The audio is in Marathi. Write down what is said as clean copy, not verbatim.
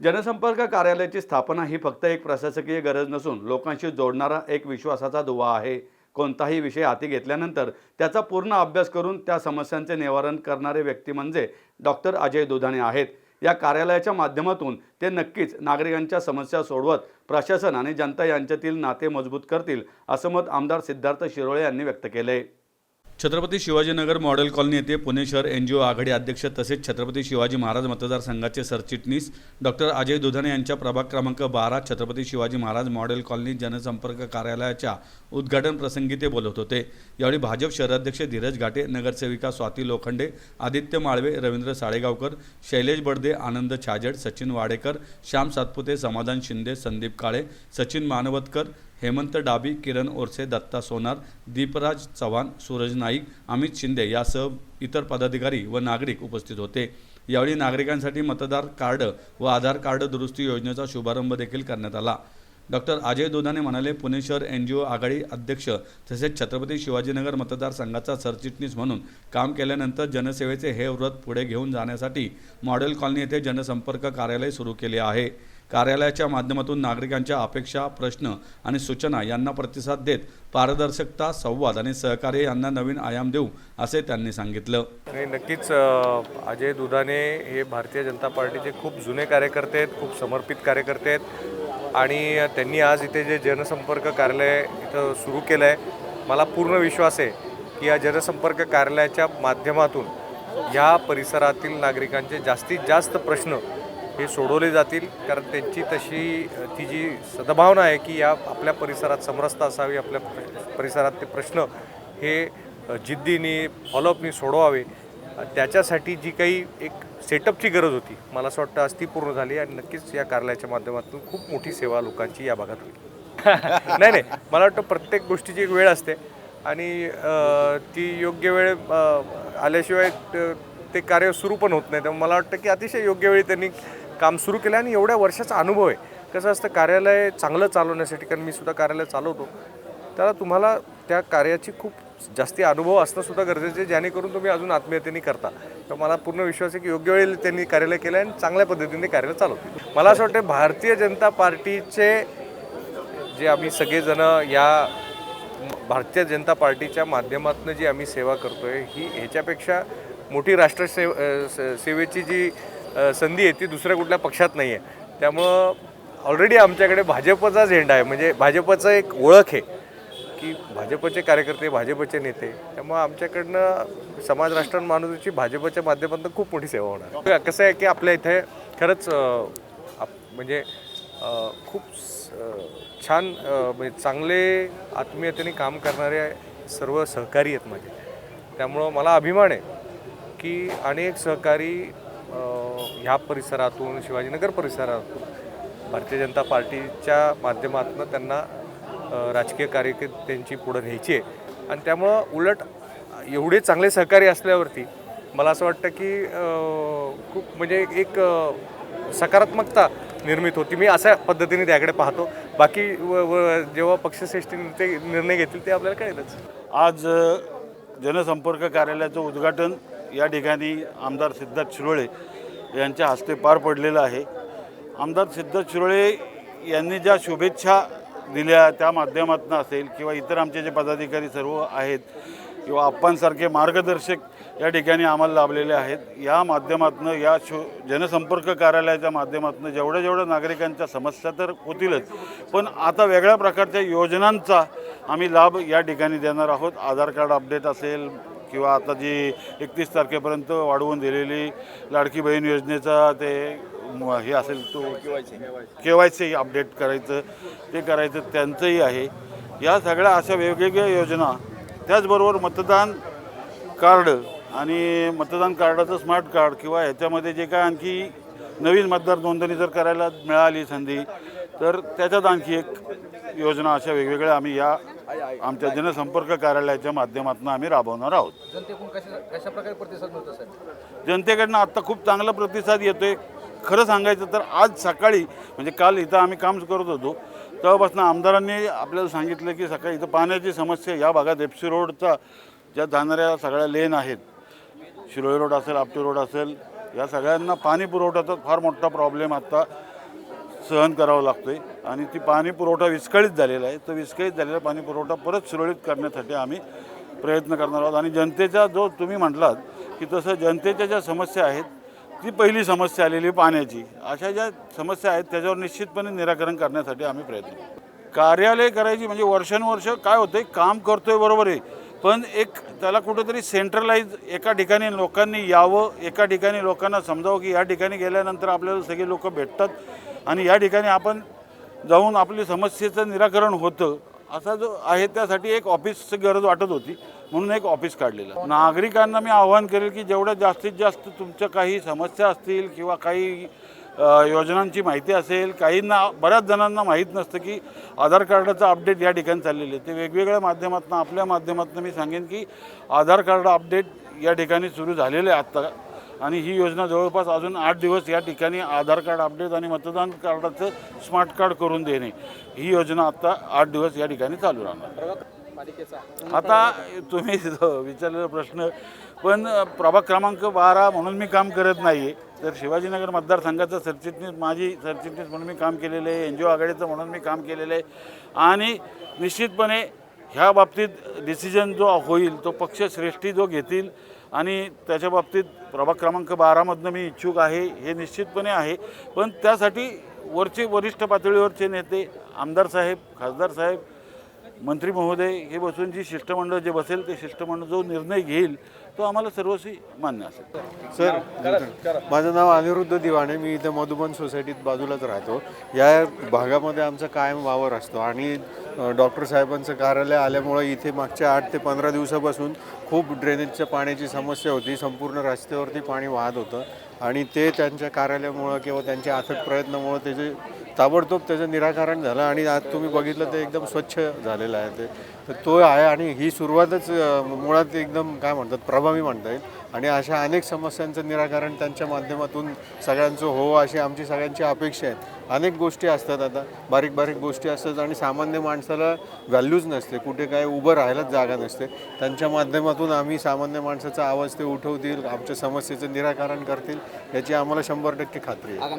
जनसंपर्क कार्यालयाची स्थापना ही फक्त एक प्रशासकीय गरज नसून लोकांशी जोडणारा एक विश्वासाचा दुवा आहे. कोणताही विषय हाती घेतल्यानंतर त्याचा पूर्ण अभ्यास करून त्या समस्यांचे निवारण करणारे व्यक्ती म्हणजे डॉक्टर अजय दुधाणे आहेत. या कार्यालयाच्या माध्यमातून ते नक्कीच नागरिकांच्या समस्या सोडवत प्रशासन आणि जनता यांच्यातील नाते मजबूत करतील, असं मत आमदार सिद्धार्थ शिरोळे यांनी व्यक्त केले. छत्रपती शिवाजीनगर मॉडेल कॉलनी येथे पुणे शहर NGO आघाडी अध्यक्ष तसेच छत्रपती शिवाजी महाराज मतदारसंघाचे सरचिटणीस डॉक्टर अजय दुधाणे यांच्या प्रभाग क्रमांक 12 छत्रपती शिवाजी महाराज मॉडेल कॉलनी जनसंपर्क कार्यालयाच्या उद्घाटन प्रसंगी ते बोलत होते. यावेळी भाजप शहराध्यक्ष धीरज घाटे, नगरसेविका स्वाती लोखंडे, आदित्य माळवे, रवींद्र साळेगावकर, शैलेश बडदे, आनंद छाजेड, सचिन वाडेकर, श्याम सातपुते, समाधान शिंदे, संदीप काळे, सचिन मानवतकर, हेमंत डाबी, किरण ओरसे, दत्ता सोनार, दीपराज चव्हाण, सूरज नाईक, अमित शिंदे यासह इतर पदाधिकारी व नागरिक उपस्थित होते. यावेळी नागरिकांसाठी मतदार कार्ड व आधार कार्ड दुरुस्ती योजनेचा शुभारंभ देखील करण्यात आला. डॉक्टर अजय दुधाणे म्हणाले, पुणे शहर NGO आघाडी अध्यक्ष तसेच छत्रपती शिवाजीनगर मतदारसंघाचा सरचिटणीस म्हणून काम केल्यानंतर जनसेवेचे हे व्रत पुढे घेऊन जाण्यासाठी मॉडेल कॉलनी येथे जनसंपर्क कार्यालय सुरू केले आहे. कार्यालयाच्या माध्यमातून नागरिकांच्या अपेक्षा, प्रश्न आणि सूचना यांना प्रतिसाद देत पारदर्शकता, संवाद आणि सहकार्य यांना नवीन आयाम देऊ, असे त्यांनी सांगितलं. नक्कीच अजय दुधाणे हे भारतीय जनता पार्टीचे खूप जुने कार्यकर्ते आहेत, खूप समर्पित कार्यकर्ते आहेत आणि त्यांनी आज इथे जे जनसंपर्क कार्यालय इथं सुरू केलं आहे, मला पूर्ण विश्वास आहे की या जनसंपर्क कार्यालयाच्या माध्यमातून ह्या परिसरातील नागरिकांचे जास्तीत जास्त प्रश्न हे सोडवले जातील. कारण त्यांची ती जी सद्भावना आहे की या आपल्या परिसरात समरसता असावी, आपल्या परिसरात ते प्रश्न हे जिद्दीने फॉलोअपनी सोडवावे, त्याच्यासाठी जी काही एक सेटअपची गरज होती, मला असं वाटतं आज ती पूर्ण झाली आणि नक्कीच या कार्यालयाच्या माध्यमातून खूप मोठी सेवा लोकांची या भागात होईल. नाही, मला वाटतं प्रत्येक गोष्टीची एक वेळ असते आणि ती योग्य वेळ आल्याशिवाय ते कार्य सुरू पण होत नाही. त्यामुळे मला वाटतं की अतिशय योग्य वेळी त्यांनी काम सुरू केलं आणि एवढ्या वर्षाचा अनुभव आहे. कसं असतं कार्यालय चांगलं चालवण्यासाठी, कारण मी सुद्धा कार्यालय चालवतो, त्याला तुम्हाला त्या कार्याची खूप जास्ती अनुभव असणं सुद्धा गरजेचं आहे, जेणेकरून तुम्ही अजून आत्मीयतेने करता. तर मला पूर्ण विश्वास आहे की योग्य वेळी त्यांनी कार्यालय केलं आणि चांगल्या पद्धतीने कार्यालय चालवतो. मला असं वाटतं भारतीय जनता पार्टीचे जे आम्ही सगळेजण या भारतीय जनता पार्टीच्या माध्यमातून जी आम्ही सेवा करतोय, ही ह्याच्यापेक्षा मोठी सेवेची जी संधी आहे ती दुसऱ्या कुठल्या पक्षात नाही आहे. त्यामुळं ऑलरेडी आमच्याकडे भाजपचा झेंडा आहे, म्हणजे भाजपचं एक ओळख आहे की भाजपचे कार्यकर्ते, भाजपचे नेते. त्यामुळं आमच्याकडनं समाज राष्ट्र माणूसची भाजपच्या माध्यमातून खूप मोठी सेवा होणार. कसं आहे की आपल्या इथे खरंच म्हणजे खूप छान म्हणजे चांगले आत्मीयतेने काम करणारे सर्व सहकारी आहेत माझे. त्यामुळं मला अभिमान आहे की अनेक सहकारी ह्या परिसरातून, शिवाजीनगर परिसरातून भारतीय जनता पार्टीच्या माध्यमातून त्यांना राजकीय कार्यकर्त्यांची पुढे न्यायची आहे आणि त्यामुळं उलट एवढे चांगले सहकारी असल्यावरती मला असं वाटतं की खूप म्हणजे एक सकारात्मकता निर्मित होती. मी अशा पद्धतीने त्याकडे पाहतो. बाकी जेव्हा पक्षश्रेष्ठी ते निर्णय घेतील ते आपल्याला कळेलच. आज जनसंपर्क कार्यालयाचं उद्घाटन या ठिकाणी आमदार सिद्धार्थ शिरोळे यांच्या हस्ते पार पडलेलं आहे. आमदार सिद्धार्थ शिरोळे यांनी ज्या शुभेच्छा दिल्या त्या माध्यमातून असेल किंवा इतर आमचे जे पदाधिकारी सर्व आहेत किंवा आप्पांसारखे मार्गदर्शक या ठिकाणी आम्हाला लाभलेले आहेत, या माध्यमातून या जनसंपर्क कार्यालयाच्या माध्यमातून जेवढ्या नागरिकांच्या समस्या तर होतीलच, पण आता वेगळ्या प्रकारच्या योजनांचा आम्ही लाभ या ठिकाणी देणार आहोत. आधार कार्ड अपडेट असेल किंवा आता जी 31 तारखेपर्यंत वाढवून दिलेली लाडकी बहीण योजनेचा ते हे असेल तो KYC अपडेट करायचं, ते करायचं त्यांचंही आहे. या सगळ्या अशा वेगवेगळ्या योजना, त्याचबरोबर मतदान कार्ड आणि मतदान कार्डाचं स्मार्ट कार्ड किंवा ह्याच्यामध्ये जे काय आणखी नवीन मतदार नोंदणी जर करायला मिळाली संधी, तर त्याच्यात आणखी एक योजना अशा वेगवेगळ्या आम्ही या आमच्या जनसंपर्क कार्यालयाच्या माध्यमातून आम्ही राबवणार आहोत. कशा प्रकारे प्रतिसाद मिळतो सर? जनतेकडनं आत्ता खूप चांगला प्रतिसाद येतोय. खरं सांगायचं तर आज सकाळी म्हणजे काल इथं आम्ही काम करत होतो तेव्हापासून आमदारांनी आपल्याला सांगितलं की सकाळी इथं पाण्याची समस्या या भागात FC रोडचा ज्या जाणाऱ्या सगळ्या लेन आहेत, शिरोळे रोड असेल, आपटी रोड असेल, या सगळ्यांना पाणी पुरवठ्याचा फार मोठा प्रॉब्लेम आता सहन करावा लागतो आहे आणि ती पाणी पुरवठा विस्कळीत झालेला आहे. तो विस्कळीत झालेला पाणी पुरवठा परत सुरळीत करण्यासाठी आम्ही प्रयत्न करणार आहोत. आणि जनतेचा जो तुम्ही म्हटलात की तसं जनतेच्या ज्या समस्या आहेत ती पहिली समस्या आलेली पाण्याची, अशा ज्या समस्या आहेत त्याच्यावर निश्चितपणे निराकरण करण्यासाठी आम्ही प्रयत्न करू. कार्यालय करायची म्हणजे वर्षानुवर्ष काय होतं आहे, काम करतोय बरोबर आहे, पण एक त्याला कुठंतरी सेंट्रलाइज एका ठिकाणी लोकांनी यावं, एका ठिकाणी लोकांना समजावं की या ठिकाणी गेल्यानंतर आपल्याला सगळे लोक भेटतात आणि या ठिकाणी आपण जाऊन आपली समस्येचं निराकरण होतं, असा जो आहे त्यासाठी एक ऑफिसची गरज वाटत होती, म्हणून एक ऑफिस काढलेलं. नागरिकांना मी आवाहन करेल की जेवढ्या जास्तीत जास्त तुमच्या काही समस्या असतील किंवा काही योजनांची माहिती असेल, काहींना बऱ्याच जणांना माहीत नसतं की आधार कार्डाचं अपडेट या ठिकाणी चाललेलं आहे. ते वेगवेगळ्या माध्यमातून आपल्या माध्यमातून मी सांगेन की आधार कार्ड अपडेट या ठिकाणी सुरू झालेलं आहे आत्ता, आणि ही योजना जवळपास अजून 8 दिवस या ठिकाणी आधार कार्ड अपडेट आणि मतदान कार्डाचं स्मार्ट कार्ड करून देणे, ही योजना आत्ता 8 दिवस या ठिकाणी चालू राहणार. आता तुम्ही विचारलेला प्रश्न, पण प्रभाग क्रमांक 12 म्हणून मी काम करत नाही आहे, तर शिवाजीनगर मतदारसंघाचा सरचिटणीस, माजी सरचिटणीस म्हणून मी काम केलेलं आहे, NGO आघाडीचं म्हणून मी काम केलेलं आहे. आणि निश्चितपणे ह्या बाबतीत डिसिजन जो होईल तो पक्षश्रेष्ठी जो घेतील आणि त्याच्या बाबतीत प्रभाग क्रमांक 12मधनं मी इच्छुक आहे, हे निश्चितपणे आहे. पण त्यासाठी वरचे वरिष्ठ पातळीवरचे नेते, आमदार साहेब, खासदार साहेब, मंत्री महोदय हे बसून जी शिष्टमंडळ जे बसेल ते शिष्टमंडळ जो निर्णय घेईल तो आम्हाला सर्वस्वी मान्य असेल. सर, माझं नाव अनिरुद्ध दिवाणे, मी इथे मधुबन सोसायटीत बाजूलाच राहतो. या भागामध्ये आमचा कायम वावर असतो आणि डॉक्टर साहेबांचं कार्यालय आल्यामुळं इथे मागच्या 8 ते 15 दिवसापासून खूप ड्रेनेजच्या पाण्याची समस्या होती. संपूर्ण रस्त्यावरती पाणी वाहत होतं आणि ते त्यांच्या कार्यालयामुळं किंवा त्यांच्या अथक प्रयत्नामुळं त्याचे ताबडतोब त्याचं निराकरण झालं आणि आज तुम्ही बघितलं ते एकदम स्वच्छ झालेलं आहे. ते तर तो आहे आणि ही सुरुवातच मुळात एकदम काय म्हणतात प्रभावी म्हणता येईल. आणि अशा अनेक समस्यांचं निराकरण त्यांच्या माध्यमातून सगळ्यांचं हो अशी आमची सगळ्यांची अपेक्षा आहे. अनेक गोष्टी असतात, आता बारीक बारीक गोष्टी असतात आणि सामान्य माणसाला व्हॅल्यूज नसते, कुठे काय उभं राहायलाच जागा नसते. त्यांच्या माध्यमातून आम्ही सामान्य माणसाचा आवाज ते उठवतील, आमच्या समस्येचं निराकरण करतील याची आम्हाला 100% खात्री आहे.